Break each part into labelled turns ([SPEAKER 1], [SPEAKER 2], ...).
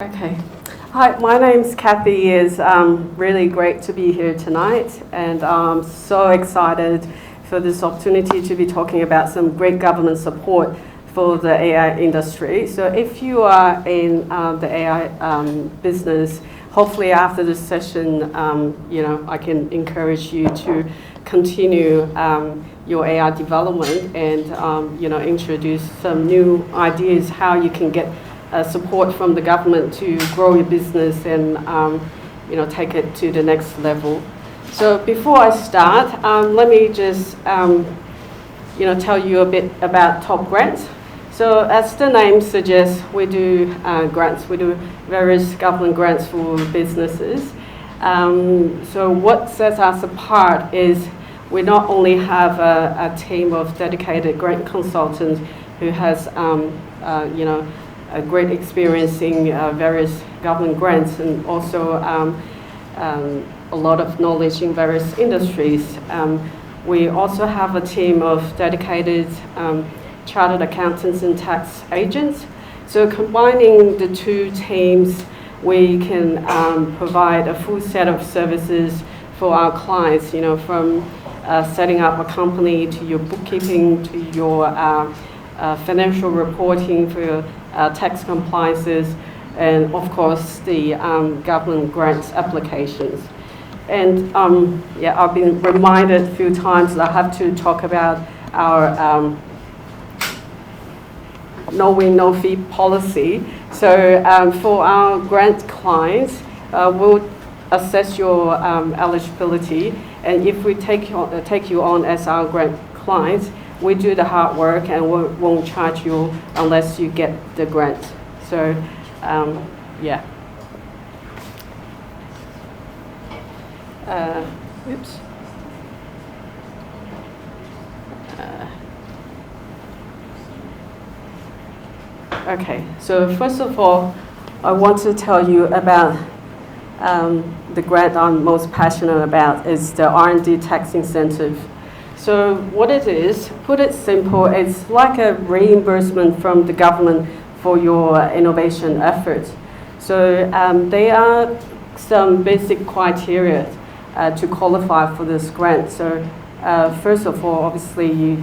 [SPEAKER 1] Okay. Hi, my name's Kathy. It's really great to be here tonight, and I'm so excited for this opportunity to be talking about some great government support for the AI industry. So if you are in the AI business, hopefully after this session, I can encourage you to continue your AI development and introduce some new ideas how you can get support from the government to grow your business and take it to the next level. So before I start, let me just tell you a bit about Top Grants. So as the name suggests, we do grants. We do various government grants for businesses. So what sets us apart is we not only have a team of dedicated grant consultants who has a great experience in various government grants and also a lot of knowledge in various industries. We also have a team of dedicated chartered accountants and tax agents. So combining the two teams, we can provide a full set of services for our clients, from setting up a company to your bookkeeping to your financial reporting for your tax compliances, and of course the government grants applications. And I've been reminded a few times that I have to talk about our no win, no fee policy. So for our grant clients, we'll assess your eligibility, and if we take you on as our grant clients, we do the hard work and we won't charge you unless you get the grant. So, oops. Okay, so first of all, I want to tell you about the grant I'm most passionate about is the R&D tax incentive. So what it is, put it simple, it's like a reimbursement from the government for your innovation efforts. So there are some basic criteria to qualify for this grant. So first of all, obviously you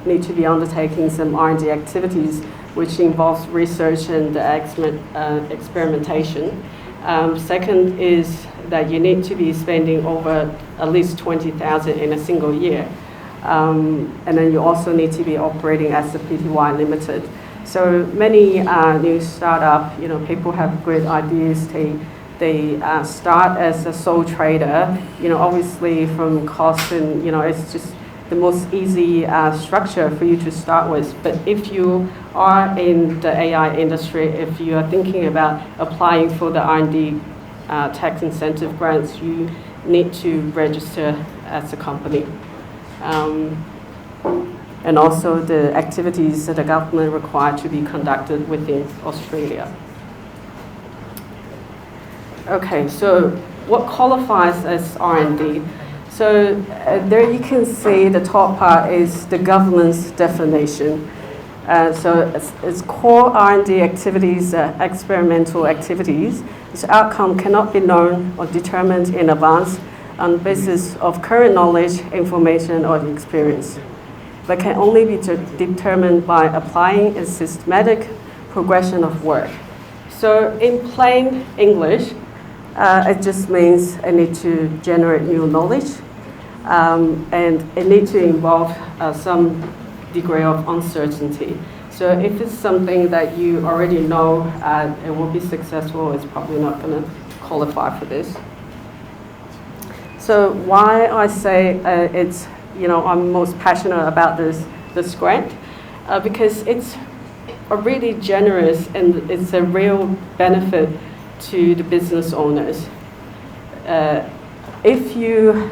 [SPEAKER 1] need to be undertaking some R&D activities which involves research and experimentation. Second is that you need to be spending over at least $20,000 in a single year. And then you also need to be operating as a PTY limited. So many new startup, people have great ideas. They start as a sole trader, obviously from cost and, it's just the most easy structure for you to start with. But if you are in the AI industry, if you are thinking about applying for the R&D tax incentive grants, you need to register as a company. And also the activities that the government require to be conducted within Australia. Okay, so what qualifies as R&D? So there you can see the top part is the government's definition. So it's core R&D activities, experimental activities. Its outcome cannot be known or determined in advance on the basis of current knowledge, information, or experience, but can only be determined by applying a systematic progression of work. So in plain English, it just means I need to generate new knowledge, and it needs to involve some degree of uncertainty. So if it's something that you already know it will be successful, it's probably not going to qualify for this. So why I say I'm most passionate about this grant, because it's a really generous and it's a real benefit to the business owners. If you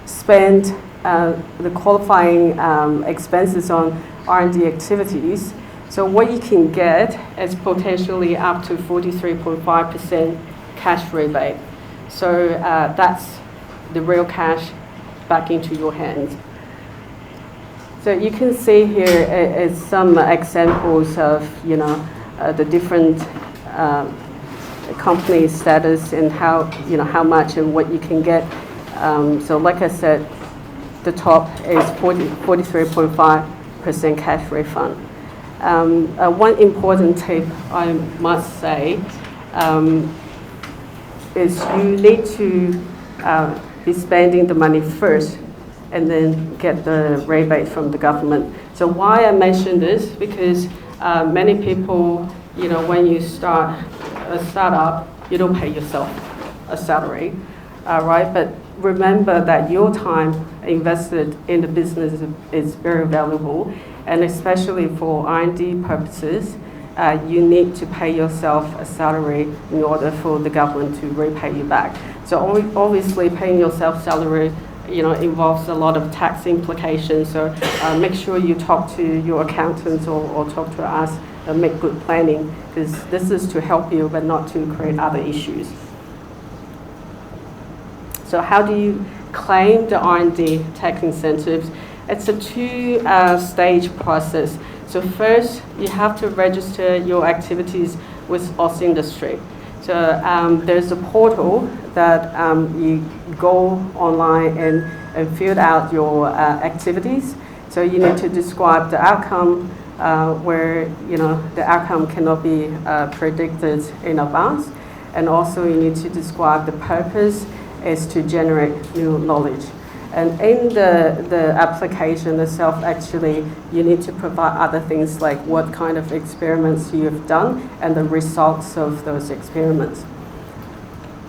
[SPEAKER 1] spend the qualifying expenses on R&D activities, so what you can get is potentially up to 43.5% cash rebate. So that's the real cash back into your hands. So you can see here is some examples of the different company status and how much and what you can get. So like I said, the top is 43.5% cash refund. One important tip I must say is you need to be spending the money first and then get the rebate from the government. So why I mention this, because many people, when you start a startup, you don't pay yourself a salary, right? But remember that your time invested in the business is very valuable, and especially for R&D purposes, you need to pay yourself a salary in order for the government to repay you back. So obviously paying yourself salary involves a lot of tax implications, so make sure you talk to your accountants or talk to us and make good planning, because this is to help you but not to create other issues. So how do you claim the R&D tax incentives? It's a two-stage process. So first, you have to register your activities with AusIndustry. So there's a portal that you go online and fill out your activities. So you need to describe the outcome where the outcome cannot be predicted in advance, and also you need to describe the purpose is to generate new knowledge. And in the application itself, actually, you need to provide other things like what kind of experiments you've done and the results of those experiments.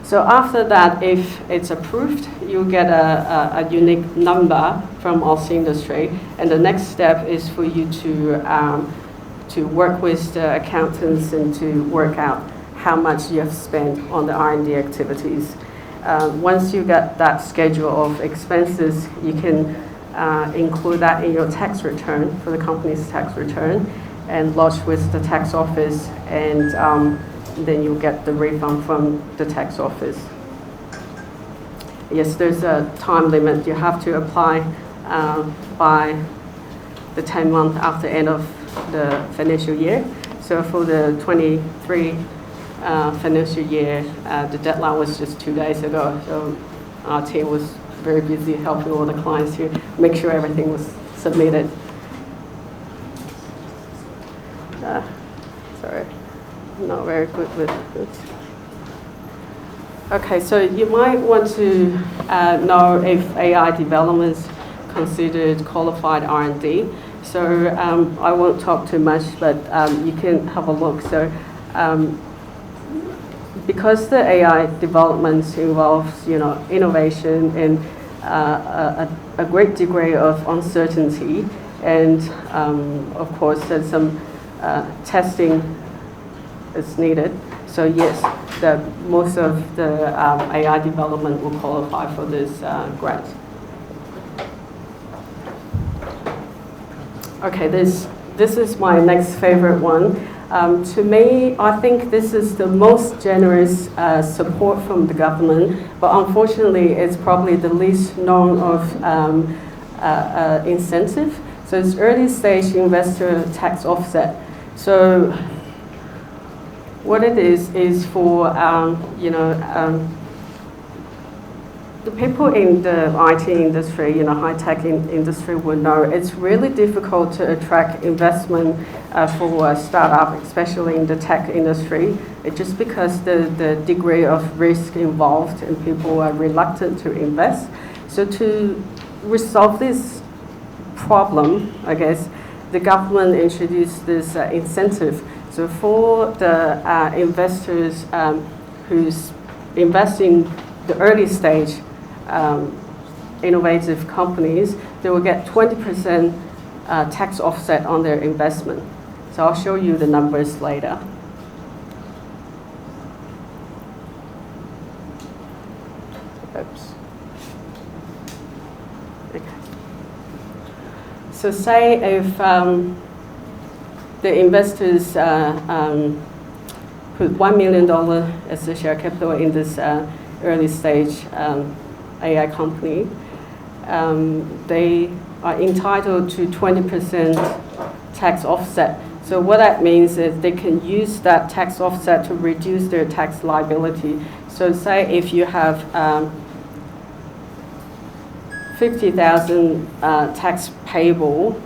[SPEAKER 1] So after that, if it's approved, you get a unique number from AusIndustry, and the next step is for you to work with the accountants and to work out how much you have spent on the R&D activities. Once you get that schedule of expenses, you can include that in your tax return for the company's tax return and lodge with the tax office, and then you'll get the refund from the tax office. Yes, there's a time limit. You have to apply by the 10th month after end of the financial year. So for the 23 financial year, the deadline was just 2 days ago. So our team was very busy helping all the clients to make sure everything was submitted. Sorry, I'm not very good with this. Okay, so you might want to know if AI developments considered qualified R&D. So I won't talk too much, but you can have a look. So because the AI developments involves innovation and a great degree of uncertainty, and of course there's some testing is needed. So yes, most of the AI development will qualify for this grant. Okay, this is my next favorite one. To me, I think this is the most generous support from the government, but unfortunately it's probably the least known of incentive. So it's early stage investor tax offset. So what it is for the people in the IT industry, high-tech industry will know it's really difficult to attract investment for a startup, especially in the tech industry. It's just because the degree of risk involved and people are reluctant to invest. So to resolve this problem, I guess, the government introduced this incentive. So for the investors who's investing the early stage innovative companies, they will get 20% tax offset on their investment. So I'll show you the numbers later. Oops. Okay. So say if the investors put $1 million as the share capital in this early stage AI company, they are entitled to 20% tax offset. So what that means is they can use that tax offset to reduce their tax liability. So say if you have 50,000 tax payable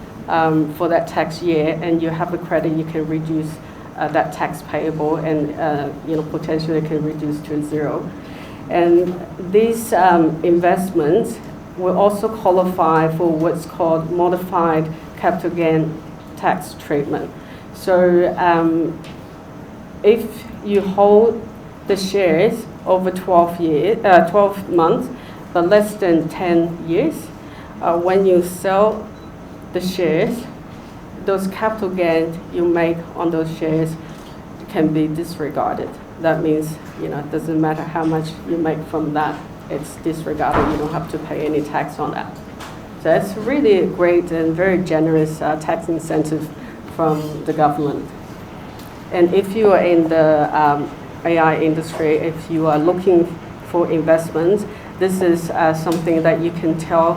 [SPEAKER 1] for that tax year, and you have a credit, you can reduce that tax payable, and potentially can reduce to zero. And these investments will also qualify for what's called modified capital gain tax treatment. So if you hold the shares over 12 months, but less than 10 years, when you sell the shares, those capital gains you make on those shares can be disregarded. That means, it doesn't matter how much you make from that, it's disregarded. You don't have to pay any tax on that. So it's really great and very generous tax incentive from the government. And if you are in the AI industry, if you are looking for investments, this is something that you can tell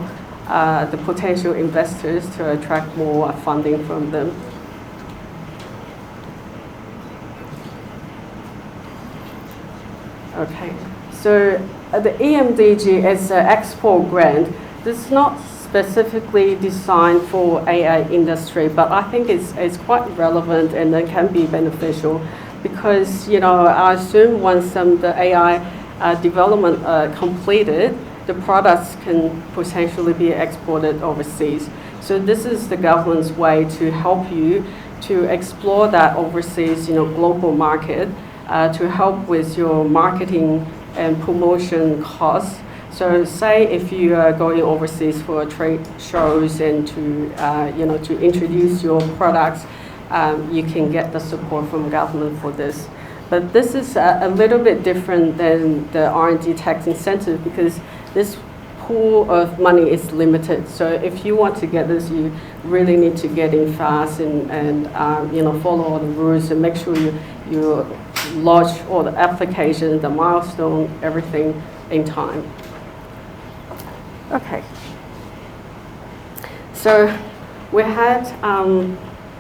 [SPEAKER 1] the potential investors to attract more funding from them. Okay, so the EMDG is an export grant. This is not specifically designed for AI industry, but I think it's quite relevant and it can be beneficial because, I assume once the AI development completed, the products can potentially be exported overseas. So this is the government's way to help you to explore that overseas, global market, to help with your marketing and promotion costs. So say if you are going overseas for trade shows and to, to introduce your products, you can get the support from government for this. But this is a little bit different than the R&D tax incentive because this pool of money is limited. So if you want to get this, you really need to get in fast and follow all the rules and make sure you lodge all the applications, the milestone, everything in time. Okay. So we had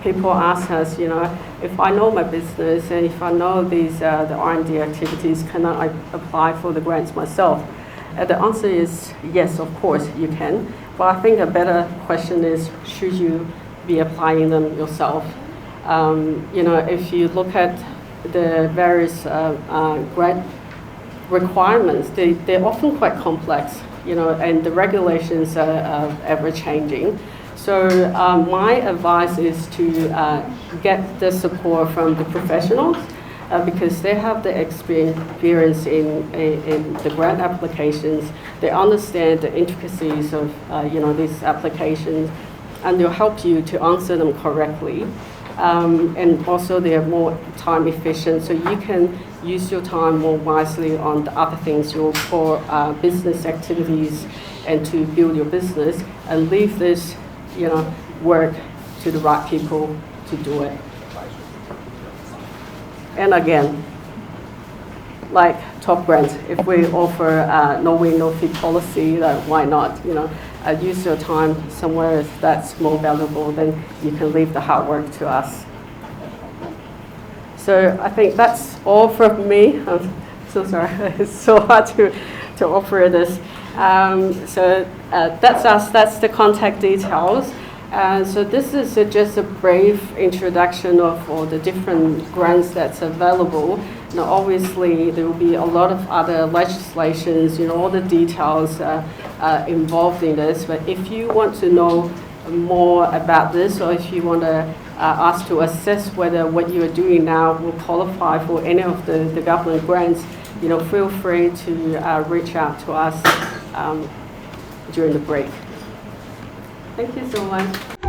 [SPEAKER 1] people ask us, if I know my business and if I know these the R&D activities, can I apply for the grants myself? The answer is yes, of course you can. But I think a better question is, should you be applying them yourself? If you look at the various grant requirements, they're often quite complex, and the regulations are ever-changing. So my advice is to get the support from the professionals because they have the experience in the grant applications. They understand the intricacies of these applications, and they'll help you to answer them correctly. And also they are more time efficient, so you can use your time more wisely on the other things, your core business activities, and to build your business, and leave this work to the right people to do it. And again, like top grants, if we offer no win, no fee policy, why not? Use your time somewhere that's more valuable, then you can leave the hard work to us. So I think that's all from me. I'm so sorry, it's so hard to offer this. So that's us, that's the contact details. So this is just a brief introduction of all the different grants that's available. Now, obviously, there will be a lot of other legislations, all the details involved in this. But if you want to know more about this, or if you want to us to assess whether what you are doing now will qualify for any of the government grants, feel free to reach out to us during the break. Thank you so much.